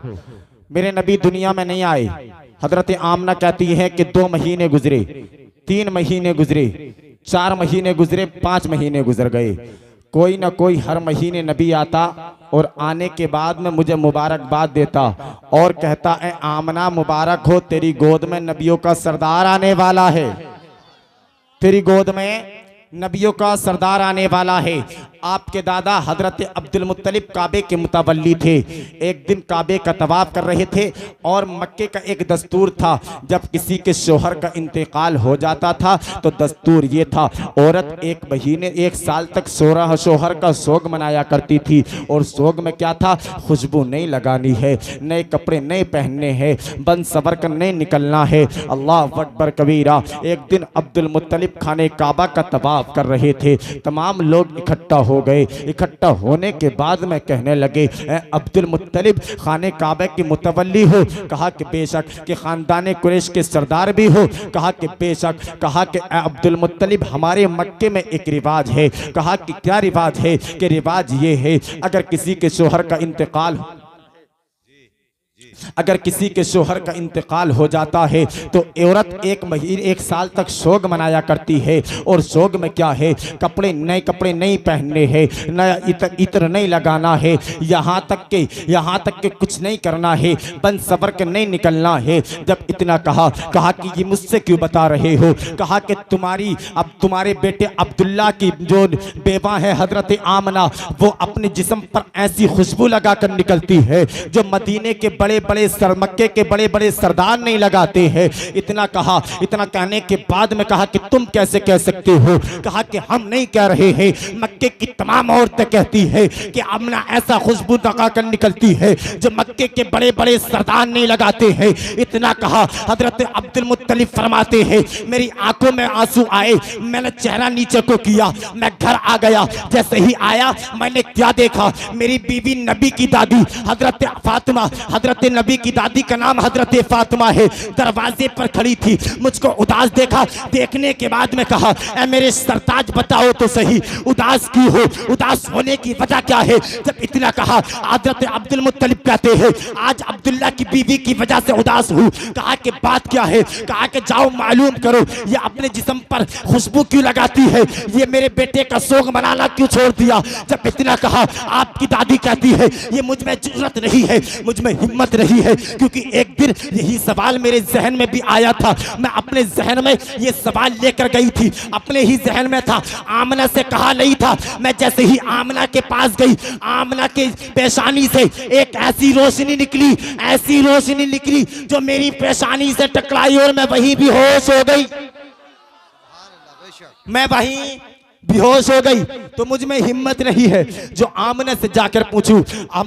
मेरे नबी दुनिया में नहीं आए। हजरत आमना कहती है कि 2 महीने गुजरे, 3 महीने गुजरे, 4 महीने गुजरे, 5 महीने गुजर गए। कोई ना कोई हर महीने नबी आता और आने के बाद में मुझे मुबारकबाद देता और कहता, ए आमना मुबारक हो, तेरी गोद में नबियों का सरदार आने वाला है, तेरी गोद में नबियों का सरदार आने वाला है। आपके दादा हजरत अब्दुल मुत्तलिब काबे के मुतवल्ली थे। एक दिन काबे का तवाफ कर रहे थे और मक्के का एक दस्तूर था, जब किसी के शोहर का इंतकाल हो जाता था तो दस्तूर ये था, औरत 1 महीने 1 साल तक शोहर का सोग मनाया करती थी। और सोग में क्या था? खुशबू नहीं लगानी है, नए कपड़े नहीं पहनने हैं, बन सबर कर नहीं निकलना है। अल्लाह अकबर कबीरा। एक दिन अब्दुल मुत्तलिब खाने काबा का तवाफ कर रहे थे, तमाम लोग इकट्ठा हो गए। इकट्ठा होने के बाद में कहने लगे, अब्दुल मुत्तलिब खाने काबे के मुतवल्ली हो? कहा कि बेशक। कि खानदान कुरैश के सरदार भी हो? कहा कि बेशक। कहा कि अब्दुल मुत्तलिब हमारे मक्के में एक रिवाज है। कहा कि क्या रिवाज है? कि रिवाज ये है, अगर किसी के शोहर का इंतकाल इंतकाल हो जाता है तो औरत 1 महीने 1 साल तक सोग मनाया करती है। और सोग में क्या है? नए कपड़े नहीं पहनने हैं, नया इत्र नहीं लगाना है, यहाँ तक के कुछ नहीं करना है, बन सबर के नहीं निकलना है। जब इतना कहा कि ये मुझसे क्यों बता रहे हो? कहा कि तुम्हारे बेटे अब्दुल्ला की जो बेवा है हजरत आमना, वो अपने जिस्म पर ऐसी खुशबू लगा कर निकलती है जो मदीने के मक्के के बड़े बड़े सरदार नहीं लगाते हैं। इतना कहने के बाद में कहा कि तुम कैसे कह सकते हो? कहा कि हम नहीं कह रहे हैं, मक्के की तमाम औरतें कहती है कि आमना ऐसा खुशबू लगा कर निकलती है जो मक्के के बड़े बड़े सरदार नहीं लगाते हैं। इतना कहा, हजरत अब्दुल मुत्तलिब फरमाते हैं, मेरी आंखों में आंसू आए, मैंने चेहरा नीचे को किया, मैं घर आ गया। जैसे ही आया मैंने क्या देखा? मेरी बीवी नबी की दादी हजरत फातिमा, हजरत नबी की दादी का नाम हजरत फातिमा है, दरवाजे पर खड़ी थी। मुझको उदास देखा, देखने के बाद में कहा, ऐ मेरे सरताज बताओ तो सही, उदास क्यों हो? उदास होने की वजह क्या है? जब इतना कहा, हजरत अब्दुल मुत्तलिब कहते हैं, आज अब्दुल्ला की बीवी की वजह से उदास हूँ। कहा कि बात क्या है? कहा कि जाओ मालूम करो, ये अपने जिस्म पर खुशबू क्यों लगाती है? ये मेरे बेटे का सोग मनाना क्यों छोड़ दिया? जब इतना कहा, आपकी दादी कहती है, ये मुझ में जुर्रत नहीं है, मुझ में हिम्मत नहीं है, क्योंकि एक दिन यही सवाल मेरे जहन में भी आया था। मैं अपने जहन में ये सवाल लेकर गई थी, अपने ही जहन में था, आमना से कहा नहीं था। मैं जैसे ही आमना के पास गई, आमना के पेशानी से एक ऐसी रोशनी निकली जो मेरी पेशानी से टकराई और मैं वहीं बेहोश हो गई। बेहोश हो गई तो मुझ में हिम्मत नहीं है जो आमना से जाकर पूछूं।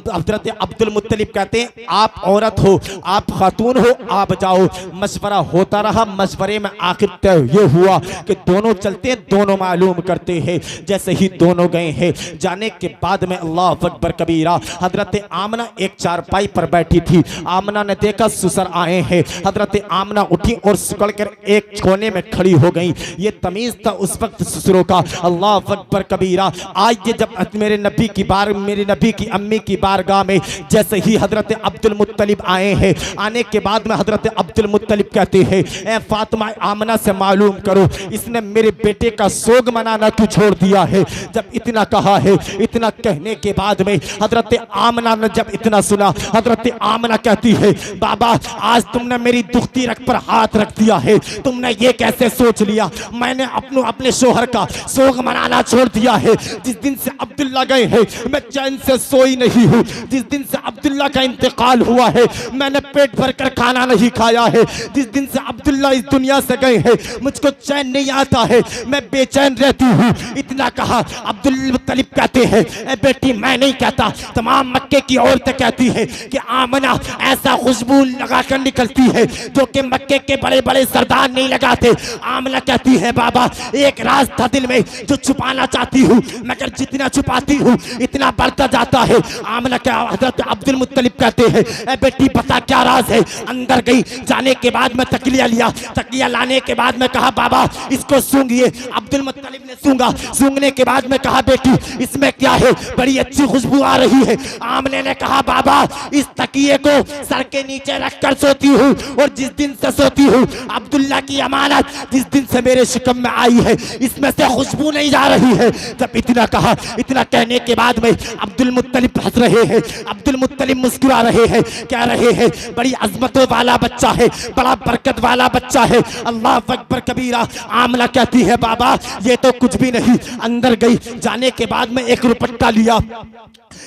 हजरत अब्दुल मुत्तलिब कहते हैं, आप औरत हो, आप खातून हो, आप जाओ। मशवरा होता रहा, मशवरे में आखिर तय ये हुआ कि दोनों चलते, दोनों मालूम करते हैं। जैसे ही दोनों गए हैं, जाने के बाद में अल्लाह अकबर कबीरा, हजरत आमना एक चारपाई पर बैठी थी। आमना ने देखा ससुर आए हैं। हजरत आमना उठी और सुकड़ कर एक कोने में खड़ी हो गई। ये तमीज था उस वक्त ससुरों का। अल्लाह अकबर कबीरा। आज ये जब मेरे नबी की अम्मी की बारगाह में जैसे ही हजरत अब्दुल मुत्तलिब आए हैं, आने के बाद में हजरत अब्दुल मुत्तलिब कहते हैं, ए फातिमा आमना से मालूम करो, इसने मेरे बेटे का सोग मनाना क्यों छोड़ दिया है? जब इतना कहा है, इतना कहने के बाद में हजरत आमना ने जब इतना सुना, हजरत आमना कहती है, बाबा आज तुमने मेरी दुखती रग पर हाथ रख दिया है, तुमने ये कैसे सोच लिया? मैंने अपने शोहर का सोग मनाना छोड़ दिया है। जिस दिन से अब्दुल्ला गए हैं मैं चैन से सोई नहीं हूँ। जिस दिन से अब्दुल्ला का इंतकाल हुआ है मैंने पेट भर कर खाना नहीं खाया है। जिस दिन से अब्दुल्ला इस दुनिया से गए हैं मुझको चैन नहीं आता है, मैं बेचैन रहती हूँ। इतना कहा अब्दुल मुत्तलिब कहते हैं ए बेटी मैं नहीं कहता, तमाम मक्के की औरतें कहती है कि आमना ऐसा खुशबू लगा कर निकलती है जो कि मक्के के बड़े बड़े सरदार नहीं लगाते। आमना कहती है बाबा एक राज था दिल में जो छुपाना चाहती हूँ, मगर जितना छुपाती हूँ इतना बढ़ता जाता है। आमना क्या हजरत अब्दुल मुत्तलिब कहते हैं ए बेटी बता क्या राज है। अंदर गई, जाने के बाद मैं तकिया लिया, तकिया लाने के बाद मैं कहा बाबा इसको सूंघिए। अब्दुल मुत्तलिब ने सूंघा, सूंघने के बाद मैं कहा बेटी इसमें क्या है, बड़ी अच्छी खुशबू आ रही है। आमने ने कहा बाबा इस तकिए को सर के नीचे रखकर सोती हूँ और जिस दिन से सोती हूँ अब्दुल्ला की अमानत जिस दिन से मेरे शिकम में आई है इसमें से खुशबू नहीं जा रही है। जब इतना कहा, इतना कहने के बाद में अब्दुल मुत्तलिब हंस रहे हैं, अब्दुल मुत्तलिब मुस्कुरा रहे हैं, कह रहे हैं बड़ी अजमतों वाला बच्चा है, बड़ा बरकत वाला बच्चा है, अल्लाह अकबर कबीरा। आमना कहती है बाबा ये तो कुछ भी नहीं। अंदर गई, जाने के बाद में एक रुपट्टा लिया,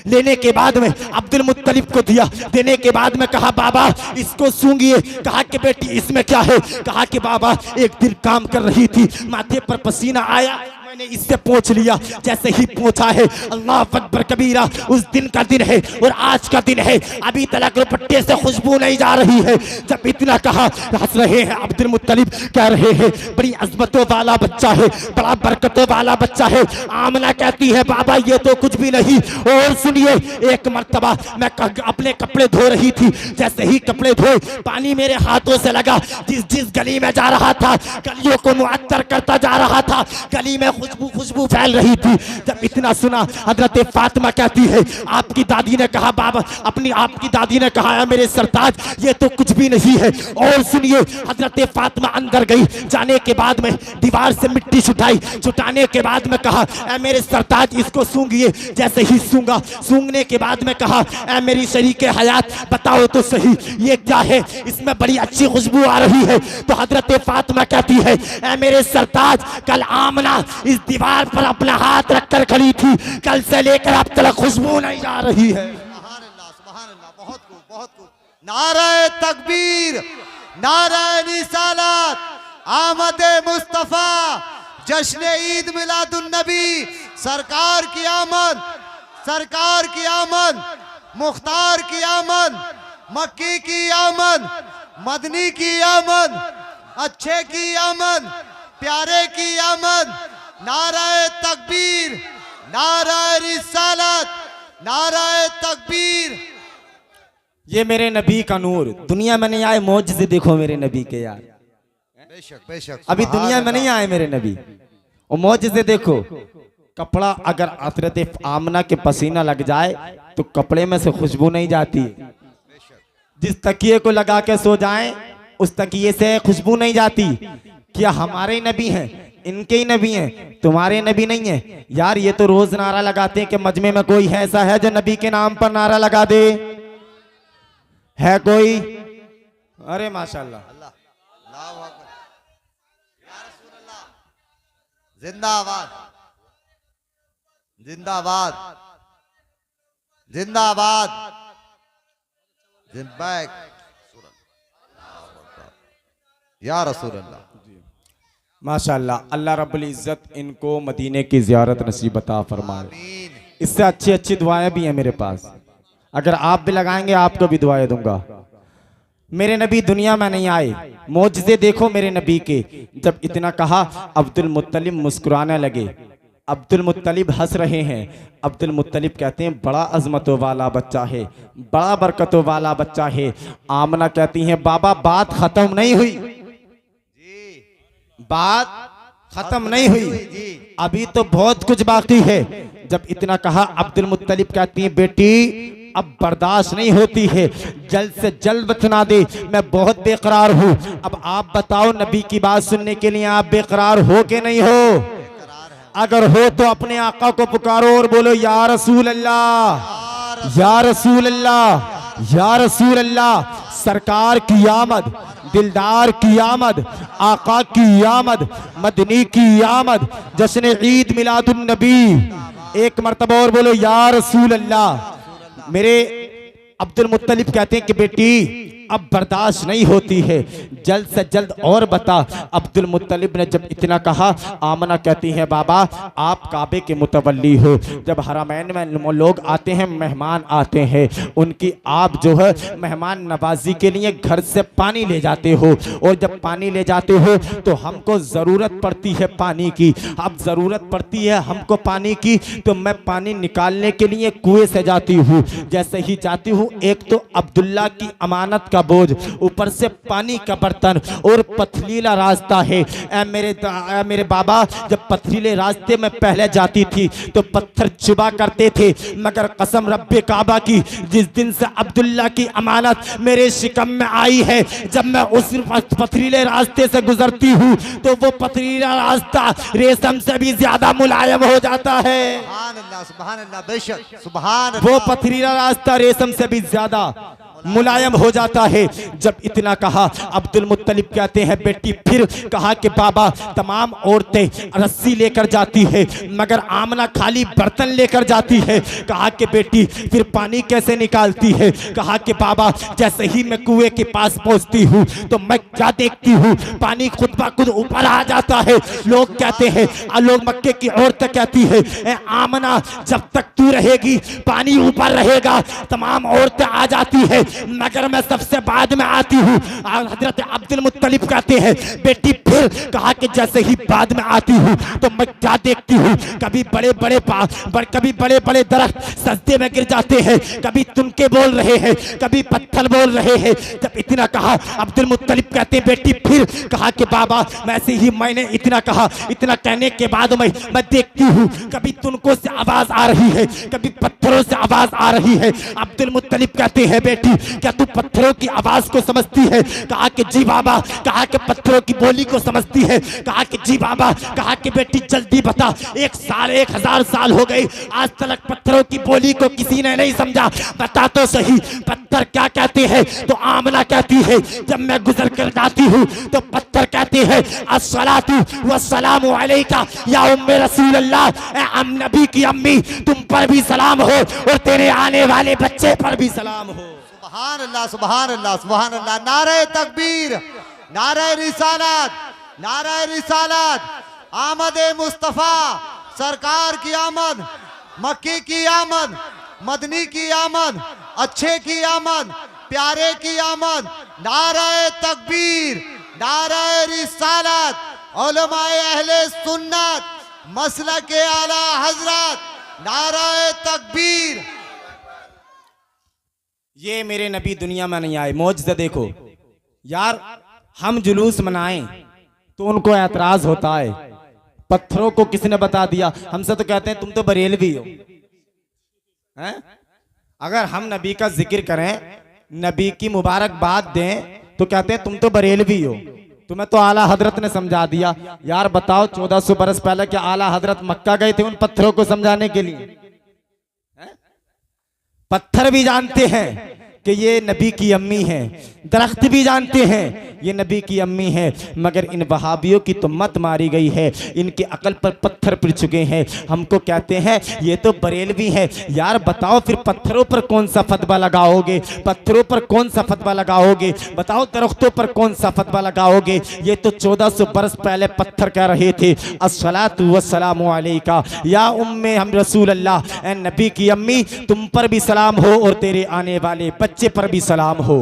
लेने के बाद में अब्दुल मुत्तलिब को दिया, देने के बाद में कहा बाबा इसको सूंघिए। कहा कि बेटी इसमें क्या है। कहा कि बाबा एक दिन काम कर रही थी, माथे पर पसीना आया, मैंने इससे पोंछ लिया, जैसे ही पोंछा है अल्लाह अकबर कबीरा उस दिन का दिन है और आज का दिन है, अभी तक दुपट्टे से खुशबू नहीं जा रही है। जब इतना कहा हंस रहे हैं अब्दुल मुत्तलिब, कह रहे हैं बड़ी अजमतों वाला बच्चा है, बड़ा बरकतों वाला बच्चा है। आमना कहती है बाबा ये तो कुछ भी नहीं। और सुनिए एक मर्तबा मैं अपने कपड़े धो रही थी, जैसे ही कपड़े धोए पानी मेरे हाथों से लगा, जिस जिस गली में जा रहा था गलियों को मुअत्तर करता जा रहा था, गली में खुशबू फैल रही थी। जब इतना सुना हजरत फातिमा कहती है आपकी दादी ने कहा बाबा आपकी दादी ने कहा है मेरे सरताज ये तो कुछ भी नहीं है। और सुनिए हजरत फातिमा अंदर गई, जाने के बाद में दीवार से मिट्टी छुटाई, छुटाने के बाद में कहा ऐ मेरे सरताज इसको सूंघिए। जैसे ही सूंघा, सूंघने के बाद में कहा ऐ मेरी शरीके हयात बताओ तो सही ये क्या है, इसमें बड़ी अच्छी खुशबू आ रही है। तो हजरत फातिमा कहती है ऐ मेरे सरताज कल आमना इस दीवार पर अपना हाथ रखकर खड़ी थी, कल से लेकर अब तक खुशबू नहीं जा रही है। सुभान अल्लाह, सुभान अल्लाह, बहुत खूब, बहुत खूब। नारे तकबीर, नारे रिसालत, आमदे मुस्तफा, जश्न ईद मिलादुन नबी, सरकार की आमद, सरकार की आमद, मुख्तार की आमद, मक्की की आमद, मदनी की आमद, अच्छे की आमद, प्यारे की आमद। नाराए तकबीर, नाराए रिसालत, नाराए तकबीर। ये मेरे नबी का नूर, दुनिया में नहीं आए मौजज़े देखो मेरे नबी के यार। बेशक बेशक, अभी दुनिया में नहीं आए मेरे नबी, और मौजज़े देखो। कपड़ा अगर हज़रत आमना के पसीना लग जाए तो कपड़े में से खुशबू नहीं जाती। जिस तकिए को लगा के सो जाएं उस तकिए से खुशबू नहीं जाती। क्या हमारे नबी हैं, इनके ही नबी हैं, तुम्हारे नबी नहीं है यार। ये तो रोज नारा लगाते हैं कि मजमे में कोई ऐसा है जो नबी के नाम पर नारा लगा दे, है कोई? अरे माशाल्लाह, जिंदाबाद, जिंदाबाद, जिंदाबाद, जिंदाबाद या रसूल अल्लाह। माशाल्लाह। अल्लाह रब्बुल इज़्ज़त इनको मदीने की ज़ियारत नसीब अता फरमाए। इससे अच्छी अच्छी दुआएं भी हैं मेरे पास, अगर आप भी लगाएंगे आपको भी दुआएं दूंगा। मेरे नबी दुनिया में नहीं आए, मौजज़े देखो मेरे नबी के। जब इतना कहा अब्दुल मुत्तलिब मुस्कुराने लगे, अब्दुल मुत्तलिब हंस रहे हैं। अब्दुल मुत्तलिब कहते हैं बड़ा अजमतों वाला बच्चा है, बड़ा बरकतों वाला बच्चा है। आमना कहती हैं बाबा बात खत्म नहीं हुई, बात खत्म नहीं हुई, अभी तो बहुत कुछ बाकी है। जब इतना कहा अब्दुल मुत्तलिब कहती हैं बेटी अब बर्दाश्त नहीं होती है, जल्द से जल्द बतना दे, मैं बहुत बेकरार हूँ। अब आप बताओ नबी की बात सुनने के लिए आप बेकरार हो के नहीं हो? अगर हो तो अपने आका को पुकारो और बोलो या रसूल अल्लाह, या रसूल अल्लाह, या रसूल अल्लाह। सरकार की आमद दिलदार की आमद, आका की आमद, मदनी की आमद, जश्न ईद मिलादुन नबी। एक मर्तबा और बोलो या रसूल अल्लाह। मेरे अब्दुल मुत्तलिब कहते हैं कि बेटी अब बर्दाश्त नहीं होती है, जल्द से जल्द और बता। अब्दुल मुत्तलिब ने जब इतना कहा, आमना कहती है बाबा आप काबे के मुतवल्ली हो, जब हरमैन में लोग आते हैं, मेहमान आते हैं, उनकी आप जो है मेहमान नवाजी के लिए घर से पानी ले जाते हो, और जब पानी ले जाते हो तो हमको ज़रूरत पड़ती है पानी की। अब ज़रूरत पड़ती है हमको पानी की तो मैं पानी निकालने के लिए कुएं से जाती हूँ। जैसे ही जाती हूँ, एक तो अब्दुल्ला की अमानत का बोझ, ऊपर से पानी का बर्तन और पथरीला रास्ता है। मेरे बाबा जब पथरीले रास्ते में पहले जाती थी तो पत्थर चुबा करते थे, मगर कसम रब्बे काबा की, जिस दिन से अब्दुल्ला की अमानत मेरे शिकम में आई है, जब मैं उस पथरीले रास्ते से गुजरती हूँ तो वो पथरीला रास्ता रेशम से भी ज्यादा मुलायम हो जाता है। सुभान अल्लाह, बेशक सुभान अल्लाह। वो पथरीला रास्ता रेशम से भी ज्यादा मुलायम हो जाता है। जब इतना कहा, अब्दुल मुत्तलिब कहते हैं बेटी फिर कहा कि बाबा तमाम औरतें रस्सी लेकर जाती है, मगर आमना खाली बर्तन लेकर जाती है। कहा कि बेटी फिर पानी कैसे निकालती है? कहा कि बाबा जैसे ही मैं कुएं के पास पहुंचती हूँ तो मैं क्या देखती हूँ, पानी खुद ब खुद ऊपर आ जाता है। लोग कहते हैं, लोग मक्के की औरतें कहती है, ए आमना जब तक तू रहेगी पानी ऊपर रहेगा। तमाम औरतें आ जाती है, मगर मैं सबसे बाद में आती हूँ। हजरत अब्दुल मुत्तलिब कहते हैं बेटी फिर कहा कि जैसे ही बाद में आती हूँ तो मैं क्या देखती हूँ, कभी बड़े बड़े दरख्त सजदे में गिर जाते हैं, कभी तुनके बोल रहे हैं, कभी पत्थर बोल रहे हैं। जब इतना कहा, अब्दुल मुत्तलिब कहते हैं बेटी फिर कहा कि बाबा वैसे ही मैंने इतना कहा, इतना कहने के बाद मैं देखती हूँ कभी तुनको से आवाज आ रही है, कभी पत्थरों से आवाज आ रही है। अब्दुल मुत्तलिब कहते हैं बेटी क्या तू पत्थरों की आवाज को समझती है? कहा कि जी बाबा। कहा कि पत्थरों की बोली को समझती है? कहा कि जी बाबा। कहा कि बेटी जल्दी बता, 1000 साल हो गए आज तक पत्थरों की बोली को किसी ने नहीं समझा, बता तो सही पत्थर क्या कहते हैं? तो आमना कहती है जब मैं गुजर कर जाती हूँ तो पत्थर कहते हैं अस्सलातु वस्सलामु अलैका या उम्मे रसूल अल्लाह, नबी की अम्मी तुम पर भी सलाम हो और तेरे आने वाले बच्चे पर भी सलाम हो। सुभान अल्लाह, सुभान अल्लाह, सुभान अल्लाह। नारे तकबीर, नारे रिसालत, नारे रिसालत। आमदे मुस्तफ़ा सरकार की आमद, मक्की की आमद, मदनी की आमद, अच्छे की आमद, प्यारे की आमद। नारे तकबीर, नारे रिसालत। उलमाए अहले सुन्नत, मसलक आला हजरत, नारे तकबीर। ये मेरे नबी दुनिया में नहीं आए। मौजज़ा देखो यार, हम जुलूस मनाएं तो उनको एतराज होता है। पत्थरों को किसने बता दिया? हमसे तो कहते हैं तुम तो बरेलवी हो, हैं? अगर हम नबी का जिक्र करें, नबी की मुबारकबाद दें तो कहते हैं तुम तो बरेलवी हो, तुम्हें तो आला हजरत ने समझा दिया। यार बताओ 1400 बरस पहले क्या आला हजरत मक्का गए थे उन पत्थरों को समझाने के लिए? पत्थर भी जानते हैं कि ये नबी की अम्मी है, दरख्त भी जानते हैं ये नबी की अम्मी है, मगर इन वहाबियों की तो मत मारी गई है, इनकी अकल पर पत्थर पड़ चुके हैं। हमको कहते हैं ये तो बरेलवी है। यार बताओ फिर पत्थरों पर कौन सा फतवा लगाओगे? पत्थरों पर कौन सा फतवा लगाओगे? बताओ दरख्तों पर कौन सा फतवा लगाओगे? ये तो 1400 बरस पहले पत्थर कह रहे थे अस्सलातु वस्सलामु अलैका या उम्मे हम रसूल अल्लाह, ए नबी की अम्मी तुम पर भी सलाम हो और तेरे आने वाले बच्चे पर भी सलाम हो।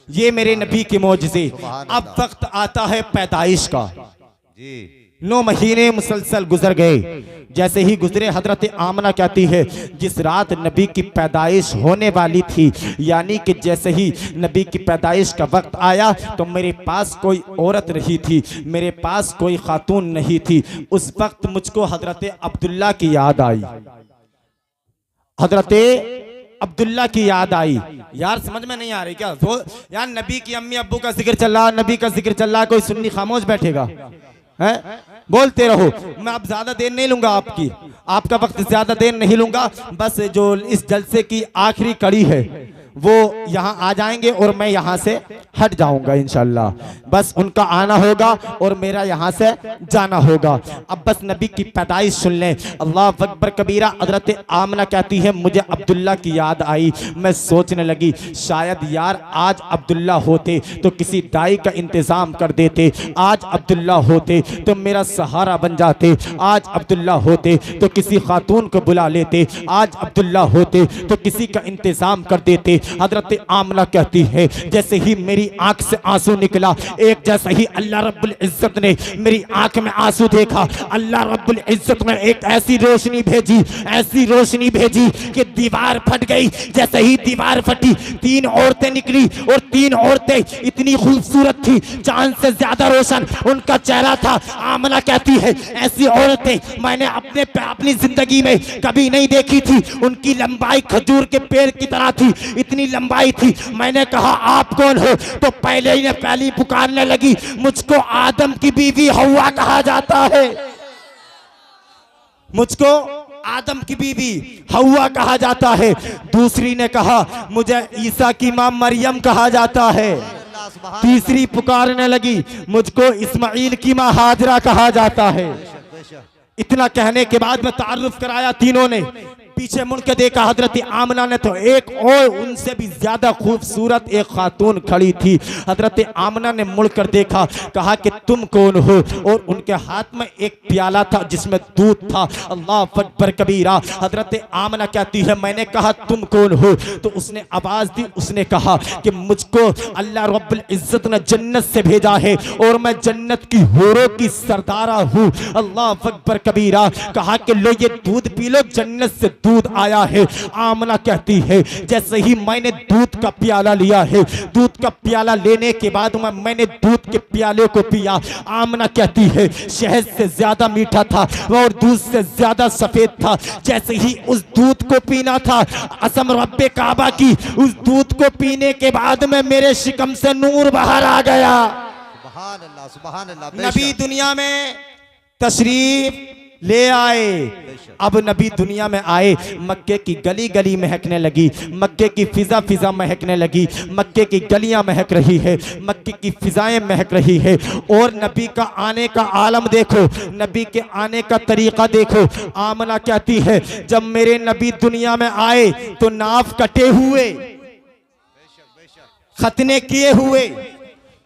ये मेरे नबी के मौजज़े। अब वक्त आता है पैदाइश का। जी 9 महीने मुसलसल गुजर गए। जैसे ही गुजरे, हजरत आमना कहती है जिस रात नबी की पैदाइश होने वाली थी, यानी कि जैसे ही नबी की पैदाइश का वक्त आया तो मेरे पास कोई औरत नहीं थी, मेरे पास कोई खातून नहीं थी। उस वक्त मुझको हजरत अब्दुल्ला की याद आई, हजरत अब्दुल्ला की याद आई। यार समझ में नहीं आ रही क्या? तो यार नबी की अम्मी अब्बू का जिक्र चल रहा, नबी का जिक्र चल रहा, कोई सुन्नी खामोश बैठेगा? हैं? बोलते रहो। मैं अब ज्यादा देर नहीं लूंगा, आपका वक्त ज्यादा देर नहीं लूंगा। बस जो इस जलसे की आखिरी कड़ी है, वो यहाँ आ जाएंगे और मैं यहाँ से हट जाऊंगा इंशाल्लाह। बस उनका आना होगा और मेरा यहाँ से जाना होगा। अब बस नबी की पैदाइश सुन लें। अल्लाह अकबर कबीरा। हजरत आमना कहती है मुझे अब्दुल्ला की याद आई। मैं सोचने लगी शायद यार आज अब्दुल्ला होते तो किसी दाई का इंतजाम कर देते, आज अब्दुल्ला होते तो मेरा सहारा बन जाते, आज अब्दुल्ला होते तो किसी खातून को बुला लेते, आज अब्दुल्ला होते तो किसी का इंतजाम कर देते। हजरत आमना कहती है जैसे ही मेरी आंख से आंसू निकला, एक जैसा ही अल्लाह रब्बुल इज्जत ने मेरी आंख में आंसू देखा, अल्लाह रब्बुल इज्जत ने एक ऐसी रोशनी भेजी, ऐसी रोशनी भेजी कि दीवार फट गई। जैसे ही दीवार फटी, 3 औरतें निकली और 3 औरतें इतनी खूबसूरत थी, चांद से ज्यादा रोशन उनका चेहरा था। आमना कहती है ऐसी औरतें मैंने अपनी जिंदगी में कभी नहीं देखी थी। उनकी लंबाई खजूर के पेड़ की तरह थी, इतनी लंबाई थी। मैंने कहा आप कौन हो? तो पहले ही ने पहली पुकारने लगी, मुझको आदम की बीवी हव्वा कहा जाता है, मुझको आदम की बीवी हव्वा कहा जाता है। दूसरी ने कहा मुझे ईसा की मां मरियम कहा जाता है। तीसरी पुकारने लगी मुझको इस्माइल की मां हाजरा कहा जाता है। इतना कहने के बाद में तारुफ कराया तीनों ने। पीछे मुड़ के देखा हजरत आमना ने तो एक और उनसे भी ज्यादा खूबसूरत एक खातून खड़ी थी। हजरत आमना ने मुड़कर देखा, कहा कि तुम कौन हो? और उनके हाथ में एक प्याला था जिसमें दूध था। अल्लाह अकबर कबीरा। हजरत आमना कहती है मैंने कहा तुम कौन हो? तो उसने आवाज दी, उसने कहा कि मुझको अल्लाह रब्बुल इज्जत ने जन्नत से भेजा है और मैं जन्नत की हूरों की सरदारा हूँ। अल्लाह अकबर कबीरा। कहा कि लो ये दूध पी लो, जन्नत से दूध आया है। आमना कहती है जैसे ही मैंने दूध का प्याला लिया है, दूध का प्याला लेने के बाद मैंने दूध के प्याले को पिया। आमना कहती है शहद से ज्यादा मीठा था और दूध से ज्यादा सफेद था। जैसे ही उस दूध को पीना था, कसम रब्बे काबा की, उस दूध को पीने के बाद में मेरे शिकम से नूर बाहर आ गया। सुभान अल्लाह, सुभान अल्लाह। नबी दुनिया में तशरीफ ले आए। अब नबी दुनिया में आए, मक्के की गली गली महकने लगी, मक्के की फिजा फिजा महकने लगी, मक्के की गलियां महक रही है, मक्के की फिजाएं महक रही है। और नबी का आने का आलम देखो, नबी के आने का तरीका देखो। आमना कहती है जब मेरे नबी दुनिया में आए तो नाफ कटे हुए, खतने किए हुए,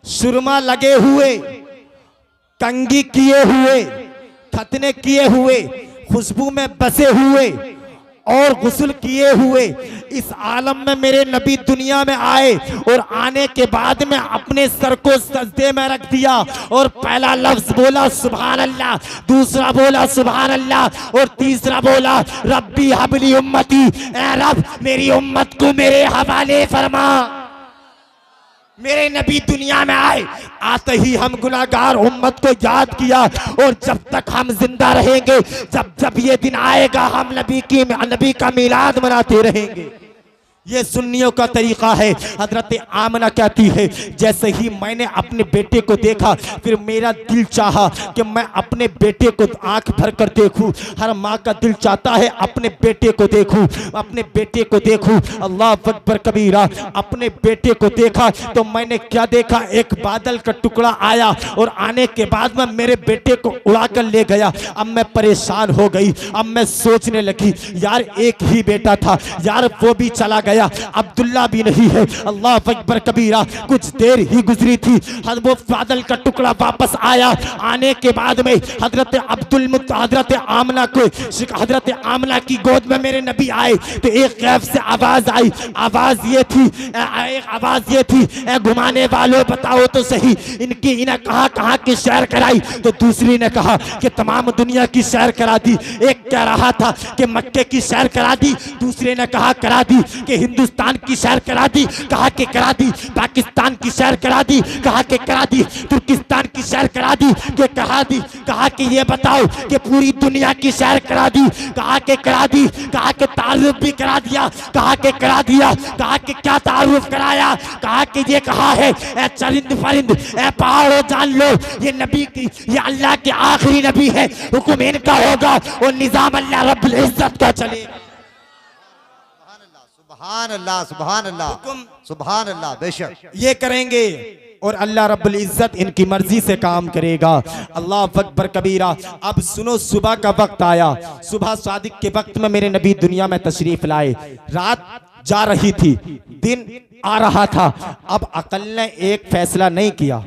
सुरमा लगे हुए, कंगी किए हुए, खतने किए हुए, खुशबू में बसे हुए और गुस्ल किए हुए इस आलम में मेरे नबी दुनिया में आए। और आने के बाद में अपने सर को सजदे में रख दिया और पहला लफ्ज बोला सुभान अल्लाह, दूसरा बोला सुभान अल्लाह और तीसरा बोला रब्बी हबली उम्मती, ऐ रब मेरी उम्मत को मेरे हवाले फरमा। मेरे नबी दुनिया में आए, आते ही हम गुनाहगार उम्मत को याद किया और जब तक हम जिंदा रहेंगे, जब जब ये दिन आएगा हम नबी का मिलाद मनाते रहेंगे। ये सुन्नियों का तरीका है। हजरत आमना कहती है जैसे ही मैंने अपने बेटे को देखा, फिर मेरा दिल चाहा कि मैं अपने बेटे को आंख भर कर देखूं। हर माँ का दिल चाहता है अपने बेटे को देखूं, अपने बेटे को देखूं। अल्लाह अकबर कबीरा। अपने बेटे को देखा तो मैंने क्या देखा, एक बादल का टुकड़ा आया और आने के बाद में मेरे बेटे को उड़ा कर ले गया। अब मैं परेशान हो गई। अब मैं सोचने लगी यार एक ही बेटा था यार, वो भी चला गया, अब्दुल्ला भी नहीं है। अल्लाह अकबर कबीरा। कुछ देर ही गुजरी थी, वो बादल का टुकड़ा वापस आया। आने के बाद में हजरत आमना की गोद में मेरे नबी आए तो एक गैब से आवाज आई। आवाज ये थी ए घुमाने वालों बताओ तो सही इन्हें कहाँ की सैर कराई? तो दूसरी ने कहा कि तमाम दुनिया की सैर करा दी। एक कह रहा था कि मक्के की सैर करा दी, दूसरे ने कहा करा दी कि हिंदुस्तान की सैर करा दी, कहा कि करा दी। पाकिस्तान की सैर करा दी, कहा कि करा दी। तुर्किस्तान की सैर करा दी, कि कहा दी। कहा कि ये बताओ कि पूरी दुनिया की सैर करा दी, कहा कि करा दी। कहा कि तारुफ भी करा दिया, कहा कि करा दिया। कहा कि क्या तारुफ कराया? कहा कि ये कहा है ए चरिंद परिंद ए पहाड़ों जान लो ये नबी की, ये अल्लाह के आखिरी नबी है, हुक्म इनका होगा और निजाम अल्लाह रब्बुल इज्जत का चलेगा। अल्लाह सुभान अल्लाह सुभान अल्लाह बेशक ये करेंगे और अल्लाह रब्बुल इज्जत इनकी मर्जी से काम करेगा। अल्लाह अकबर कबीरा। अब सुनो, सुबह का वक्त आया। सुबह सादिक के वक्त में मेरे नबी दुनिया में तशरीफ लाए। रात जा रही थी, दिन आ रहा था। अब अकल ने एक फैसला नहीं किया।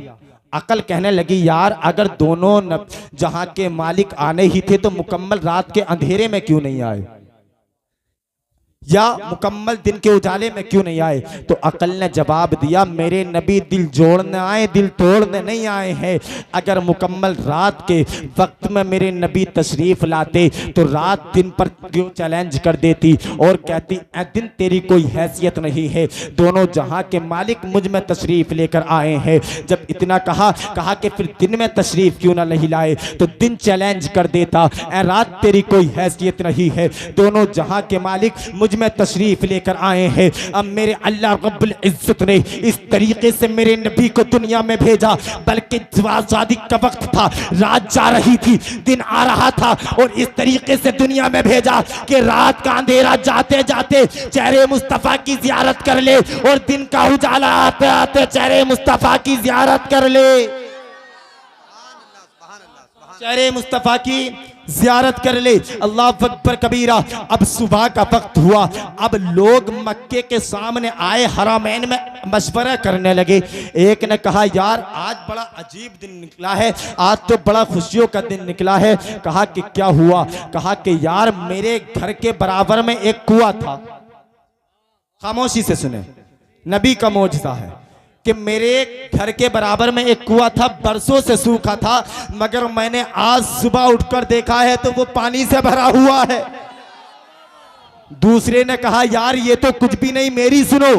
अकल कहने लगी, यार अगर दोनों जहां के मालिक आने ही थे तो मुकम्मल रात के अंधेरे में क्यों नहीं आए, या मुकम्मल दिन के उजाले में क्यों नहीं आए। तो अकल ने जवाब दिया, मेरे नबी दिल जोड़ने आए, दिल तोड़ने नहीं आए हैं। अगर मुकम्मल रात के वक्त में मेरे नबी तशरीफ लाते तो रात दिन पर क्यों चैलेंज कर देती और कहती, ए दिन तेरी कोई हैसियत नहीं है, दोनों जहां के मालिक मुझ में तशरीफ लेकर आए हैं। जब इतना कहा कि फिर दिन में तशरीफ क्यों ना नहीं लाए, तो दिन चैलेंज कर देता, ए रात तेरी कोई हैसियत नहीं है, दोनों जहां के मालिक मुझ में तशरीफ लेकर आए हैं। अब मेरे अल्लाह रब्बुल इज्जत ने इस तरीके से मेरे नबी को दुनिया में भेजा, बल्कि शादी का वक्त था, रात जा रही थी, दिन आ रहा था, और इस तरीके से दुनिया में भेजा कि रात का अंधेरा जाते जाते चेहरे मुस्तफा की जियारत कर ले और दिन का उजाला आते आते चेहरे मुस्तफा की जियारत कर ले, चेहरे मुस्तफा की जियारत कर ले। अल्लाह अकबर कबीरा। अब सुबह का वक्त हुआ। अब लोग मक्के के सामने आए, हरामैन में मशवरा करने लगे। एक ने कहा, यार आज बड़ा अजीब दिन निकला है, आज तो बड़ा खुशियों का दिन निकला है। कहा कि क्या हुआ? कहा कि यार मेरे घर के बराबर में एक कुआं था। खामोशी से सुने, नबी का मौजज़ा है कि मेरे घर के बराबर में एक कुआं था, बरसों से सूखा था, मगर मैंने आज सुबह उठकर देखा है तो वो पानी से भरा हुआ है। दूसरे ने कहा, यार ये तो कुछ भी नहीं, मेरी सुनो।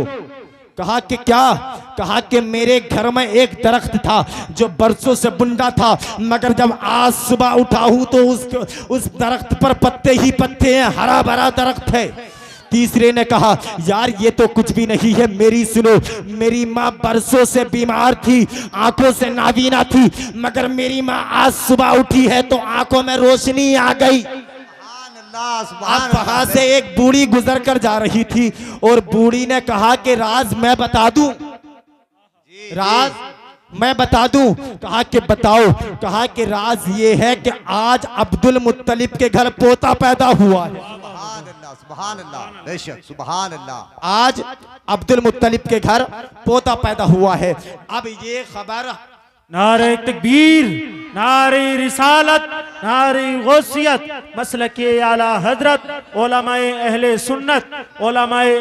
कहा कि क्या? कहा कि मेरे घर में एक दरख्त था जो बरसों से बुंडा था, मगर जब आज सुबह उठा हूं तो उस दरख्त पर पत्ते ही पत्ते हैं, हरा भरा दरख्त है। तीसरे ने कहा, यार ये तो कुछ भी नहीं है, मेरी सुनो, मेरी माँ बरसों से बीमार थी, आंखों से नाबीना थी, मगर मेरी माँ आज सुबह उठी है तो आंखों में रोशनी आ गई। अब वहां से एक बूढ़ी गुजर कर जा रही थी और बूढ़ी ने कहा कि राज मैं बता दूं, राज मैं बता दूं। कहा कि बताओ। कहा कि राज ये है कि आज अब्दुल मुत्तलिब के घर पोता पैदा हुआ है। सुभान अल्लाह बेशक सुभान अल्लाह। आज अब्दुल मुत्तलिब के घर पोता पैदा हुआ है। अब ये खबर नारे तकबीर, नारे रिसालत, नारे गौसियत, मसलके आला हजरत, उलमाए अहले सुन्नत, उलमाए